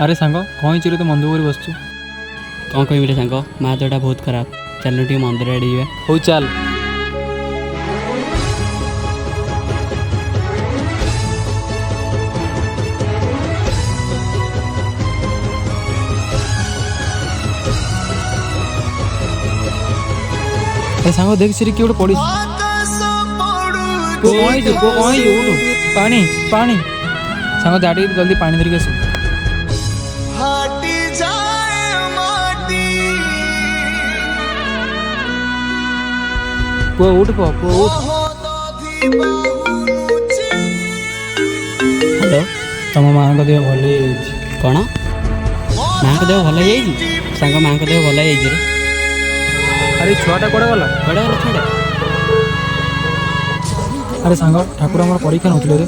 अरे सांग कहीं चिरे तो मंदिर कर बसचु कौन कह सांग माँ देहटा बहुत खराब चल टे मंदिर आड़े जावा हो चल अरे सांग देख सिरी किए गोटे पड़ी पानी पानी सांग दाटी जल्दी पानी धरिक आस पुआ उठ पुआ उठ हेलो तुम माँ का देह भल कौन माँ का देह भल सांग माँ का देह भल रे अरे छुआटा कड़े गला कड़े गला छुआ अरे सांग ठाकुर आम परीक्षा नौले रे